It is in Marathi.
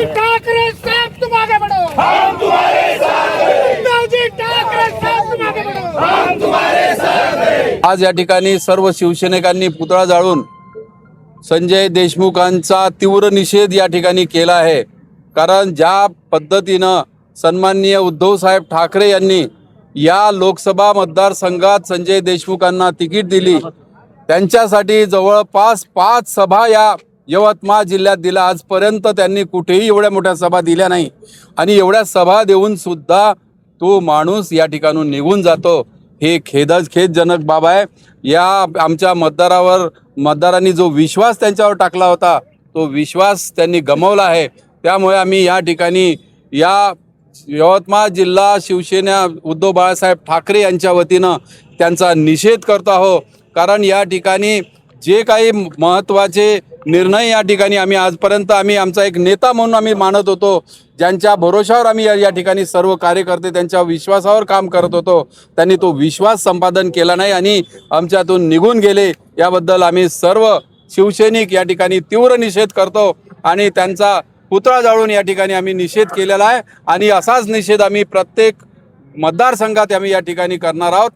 ठाकरे साहब तुम आगे बढ़ो, हम तुम्हारे साथ हैं। ठाकरे साहब तुम आगे बढ़ो, हम तुम्हारे साथ हैं। आज या ठिकाणी सर्व शिवसैनिकांनी पुतळा जाळून संजय देशमुखांचा तीव्र निषेध या ठिकाणी केला आहे। कारण ज्या पद्धतीनं सन्माननीय उद्धव साहेब ठाकरे यांनी या लोकसभा मतदारसंघात संजय देशमुखांना तिकीट दिली, त्यांच्यासाठी जवळपास 5 सभा या यवतमाळ जिल्ह्यात दिल्या। आजपर्यंत त्यांनी कुठेही एवढ्या मोठ्या सभा दिल्या नाही आणि एवढ्या सभा देऊन सुद्धा तो माणूस या ठिकाणून निघून जातो, हे खेदजनक बाब आहे। या आमच्या मतदारांनी जो विश्वास त्यांच्यावर टाकला होता तो विश्वास त्यांनी गमावला आहे। त्यामुळे आम्ही या ठिकाणी या यवतमाळ जिल्हा शिवसेना उद्धव बाळासाहेब ठाकरे यांच्या वतीनं त्यांचा निषेध करतो आहोत। कारण या ठिकाणी जे काही महत्त्वाचे निर्णय या ठिकाणी आजपर्यंत आमचा एक नेता म्हणून आम्ही मानत होतो, ज्यांच्या भरोशावर आम्ही या ठिकाणी सर्व कार्यकर्ते त्यांच्या विश्वासावर काम करत होतो, त्यांनी तो विश्वास संपादन केला नाही आणि आमच्यातून निघून गेले। याबद्दल आम्ही सर्व शिवसैनिक या ठिकाणी तीव्र निषेध करतो आणि त्यांचा पुतळा जाळून या ठिकाणी आम्ही निषेध केलेला आहे आणि असाच निषेध आम्ही प्रत्येक मतदारसंघात आम्ही या ठिकाणी करणार आहोत।